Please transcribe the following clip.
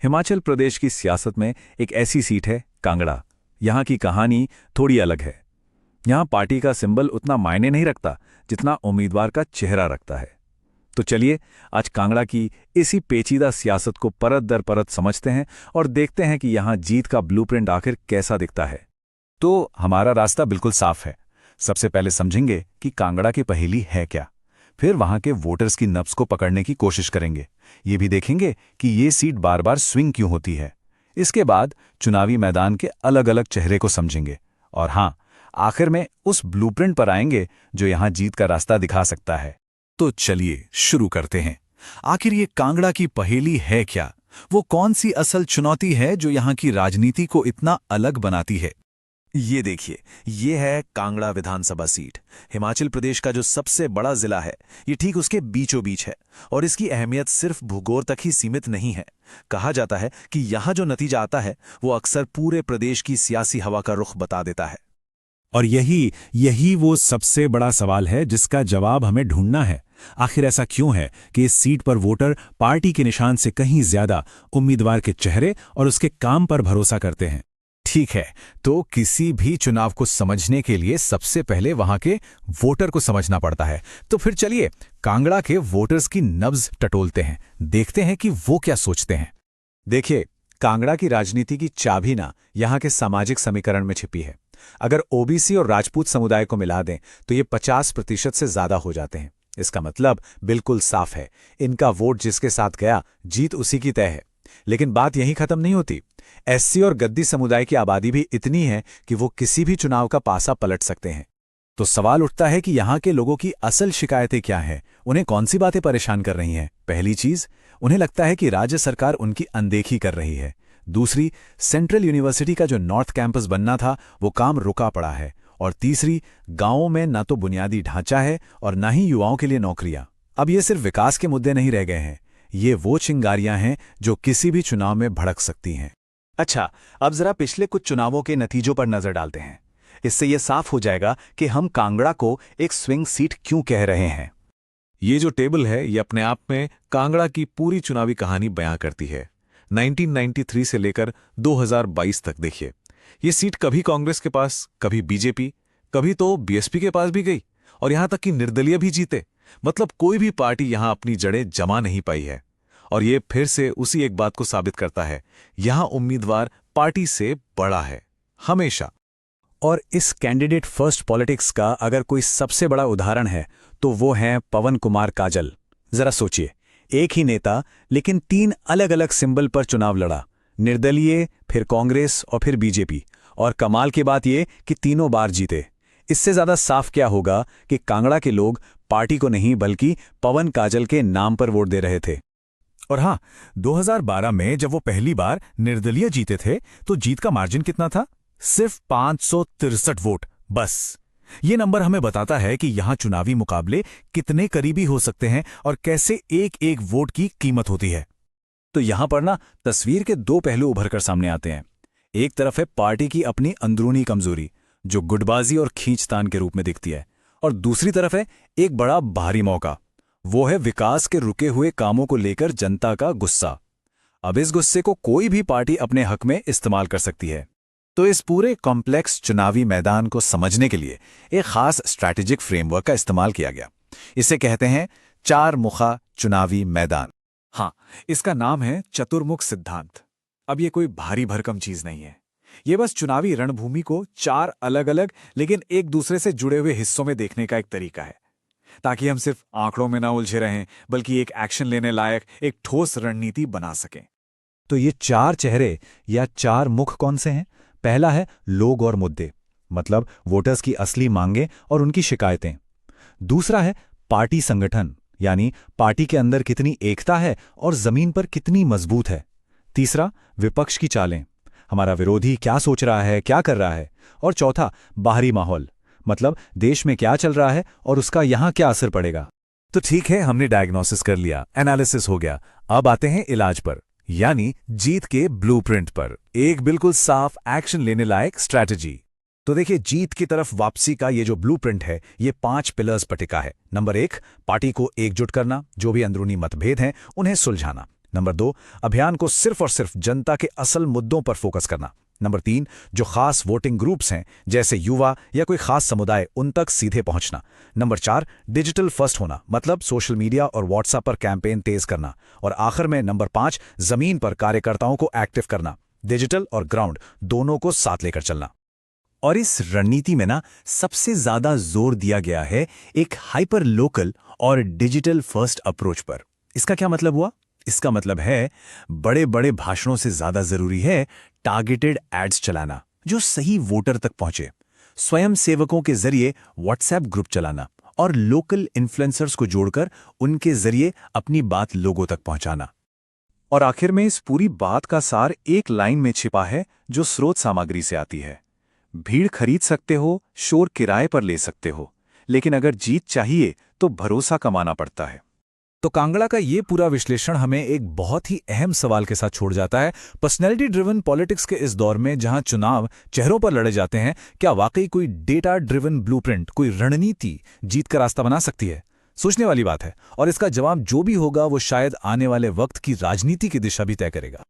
हिमाचल प्रदेश की सियासत में एक ऐसी सीट है कांगड़ा। यहाँ की कहानी थोड़ी अलग है। यहाँ पार्टी का सिंबल उतना मायने नहीं रखता जितना उम्मीदवार का चेहरा रखता है। तो चलिए आज कांगड़ा की इसी पेचीदा सियासत को परत दर परत समझते हैं और देखते हैं कि यहाँ जीत का ब्लूप्रिंट आखिर कैसा दिखता है। तो हमारा रास्ता बिल्कुल साफ है। सबसे पहले समझेंगे कि कांगड़ा की पहेली है क्या, फिर वहां के वोटर्स की नब्ज को पकड़ने की कोशिश करेंगे। ये भी देखेंगे कि ये सीट बार बार स्विंग क्यों होती है। इसके बाद चुनावी मैदान के अलग अलग चेहरे को समझेंगे और हाँ, आखिर में उस ब्लूप्रिंट पर आएंगे जो यहां जीत का रास्ता दिखा सकता है। तो चलिए शुरू करते हैं। आखिर ये कांगड़ा की पहेली है क्या? वो कौन सी असल चुनौती है जो यहां की राजनीति को इतना अलग बनाती है? ये देखिए, ये है कांगड़ा विधानसभा सीट। हिमाचल प्रदेश का जो सबसे बड़ा जिला है, ये ठीक उसके बीचों बीच है और इसकी अहमियत सिर्फ भूगोल तक ही सीमित नहीं है। कहा जाता है कि यहाँ जो नतीजा आता है वो अक्सर पूरे प्रदेश की सियासी हवा का रुख बता देता है। और यही वो सबसे बड़ा सवाल है जिसका जवाब हमें ढूंढना है। आखिर ऐसा क्यों है कि इस सीट पर वोटर पार्टी के निशान से कहीं ज्यादा उम्मीदवार के चेहरे और उसके काम पर भरोसा करते हैं? ठीक है, तो किसी भी चुनाव को समझने के लिए सबसे पहले वहां के वोटर को समझना पड़ता है। तो फिर चलिए कांगड़ा के वोटर्स की नब्ज टटोलते हैं, देखते हैं कि वो क्या सोचते हैं। देखिए, कांगड़ा की राजनीति की चाबी ना यहां के सामाजिक समीकरण में छिपी है। अगर ओबीसी और राजपूत समुदाय को मिला दें तो ये 50% से ज्यादा हो जाते हैं। इसका मतलब बिल्कुल साफ है, इनका वोट जिसके साथ गया जीत उसी की तय है। लेकिन बात यहीं खत्म नहीं होती। एससी और गद्दी समुदाय की आबादी भी इतनी है कि वो किसी भी चुनाव का पासा पलट सकते हैं। तो सवाल उठता है कि यहाँ के लोगों की असल शिकायतें क्या हैं, उन्हें कौन सी बातें परेशान कर रही हैं। पहली चीज, उन्हें लगता है कि राज्य सरकार उनकी अनदेखी कर रही है। दूसरी, सेंट्रल यूनिवर्सिटी का जो नॉर्थ कैंपस बनना था वो काम रुका पड़ा है। और तीसरी, गांवों में न तो बुनियादी ढांचा है और न ही युवाओं के लिए नौकरियां। अब ये सिर्फ विकास के मुद्दे नहीं रह गए हैं, ये वो चिंगारियां हैं जो किसी भी चुनाव में भड़क सकती हैं। अच्छा, अब जरा पिछले कुछ चुनावों के नतीजों पर नजर डालते हैं। इससे यह साफ हो जाएगा कि हम कांगड़ा को एक स्विंग सीट क्यों कह रहे हैं। ये जो टेबल है ये अपने आप में कांगड़ा की पूरी चुनावी कहानी बयां करती है। 1993 से लेकर 2022 तक देखिए, ये सीट कभी कांग्रेस के पास, कभी बीजेपी, कभी तो बीएसपी के पास भी गई और यहां तक कि निर्दलीय भी जीते। मतलब कोई भी पार्टी यहां अपनी जड़ें जमा नहीं पाई है। और ये फिर से उसी एक बात को साबित करता है, यहां उम्मीदवार पार्टी से बड़ा है हमेशा। और इस कैंडिडेट फर्स्ट पॉलिटिक्स का अगर कोई सबसे बड़ा उदाहरण है तो वो है पवन कुमार काजल। जरा सोचिए, एक ही नेता लेकिन 3 अलग अलग सिंबल पर चुनाव लड़ा, निर्दलीय, फिर कांग्रेस और फिर बीजेपी। और कमाल की बात यह कि तीनों बार जीते। इससे ज्यादा साफ क्या होगा कि कांगड़ा के लोग पार्टी को नहीं बल्कि पवन काजल के नाम पर वोट दे रहे थे। और हाँ, 2012 में जब वो पहली बार निर्दलीय जीते थे तो जीत का मार्जिन कितना था? सिर्फ 563 वोट बस। ये नंबर हमें बताता है कि यहां चुनावी मुकाबले कितने करीबी हो सकते हैं और कैसे एक एक वोट की कीमत होती है। तो यहां पर ना तस्वीर के 2 पहलू उभरकर सामने आते हैं। एक तरफ है पार्टी की अपनी अंदरूनी कमजोरी जो गुटबाजी और खींचतान के रूप में दिखती है, और दूसरी तरफ है एक बड़ा बाहरी मौका, वो है विकास के रुके हुए कामों को लेकर जनता का गुस्सा। अब इस गुस्से को कोई भी पार्टी अपने हक में इस्तेमाल कर सकती है। तो इस पूरे कॉम्प्लेक्स चुनावी मैदान को समझने के लिए एक खास स्ट्रैटेजिक फ्रेमवर्क का इस्तेमाल किया गया। इसे कहते हैं 4 मुखा चुनावी मैदान। हाँ, इसका नाम है चतुर्मुख सिद्धांत। अब ये कोई भारी भरकम चीज नहीं है, ये बस चुनावी रणभूमि को 4 अलग अलग लेकिन एक दूसरे से जुड़े हुए हिस्सों में देखने का एक तरीका है, ताकि हम सिर्फ आंकड़ों में ना उलझे रहें बल्कि एक एक्शन लेने लायक एक ठोस रणनीति बना सकें। तो ये 4 चेहरे या 4 मुख कौन से हैं? पहला है लोग और मुद्दे, मतलब वोटर्स की असली मांगें और उनकी शिकायतें। दूसरा है पार्टी संगठन, यानी पार्टी के अंदर कितनी एकता है और जमीन पर कितनी मजबूत है। तीसरा विपक्ष की चालें, हमारा विरोधी क्या सोच रहा है, क्या कर रहा है। और चौथा बाहरी माहौल, मतलब देश में क्या चल रहा है और उसका यहां क्या असर पड़ेगा। तो ठीक है, हमने डायग्नोसिस कर लिया, एनालिसिस हो गया। अब आते हैं इलाज पर, यानी जीत के ब्लूप्रिंट पर, एक बिल्कुल साफ एक्शन लेने लायक स्ट्रैटेजी। तो देखिए, जीत की तरफ वापसी का ये जो ब्लूप्रिंट है ये 5 पिलर्स पर टिका है। नंबर 1, पार्टी को एकजुट करना, जो भी अंदरूनी मतभेद हैं उन्हें सुलझाना। नंबर 2, अभियान को सिर्फ और सिर्फ जनता के असल मुद्दों पर फोकस करना। नंबर 3, जो खास वोटिंग ग्रुप्स हैं जैसे युवा या कोई खास समुदाय, उन तक सीधे पहुंचना। नंबर 4, डिजिटल फर्स्ट होना, मतलब सोशल मीडिया और व्हाट्सएप पर कैंपेन तेज करना। और आखिर में नंबर 5, जमीन पर कार्यकर्ताओं को एक्टिव करना, डिजिटल और ग्राउंड दोनों को साथ लेकर चलना। और इस रणनीति में सबसे ज्यादा जोर दिया गया है एक हाइपर लोकल और डिजिटल फर्स्ट अप्रोच पर। इसका क्या मतलब हुआ? इसका मतलब है बड़े बड़े भाषणों से ज्यादा जरूरी है टारगेटेड एड्स चलाना जो सही वोटर तक पहुंचे, स्वयं सेवकों के जरिए व्हाट्सएप ग्रुप चलाना और लोकल इन्फ्लुएंसर्स को जोड़कर उनके जरिए अपनी बात लोगों तक पहुंचाना। और आखिर में इस पूरी बात का सार एक लाइन में छिपा है जो स्रोत सामग्री से आती है। भीड़ खरीद सकते हो, शोर किराए पर ले सकते हो, लेकिन अगर जीत चाहिए तो भरोसा कमाना पड़ता है। तो कांगड़ा का ये पूरा विश्लेषण हमें एक बहुत ही अहम सवाल के साथ छोड़ जाता है। पर्सनैलिटी ड्रिवन पॉलिटिक्स के इस दौर में जहां चुनाव चेहरों पर लड़े जाते हैं, क्या वाकई कोई डेटा ड्रिवन ब्लूप्रिंट, कोई रणनीति जीत का रास्ता बना सकती है? सोचने वाली बात है, और इसका जवाब जो भी होगा वो शायद आने वाले वक्त की राजनीति की दिशा भी तय करेगा।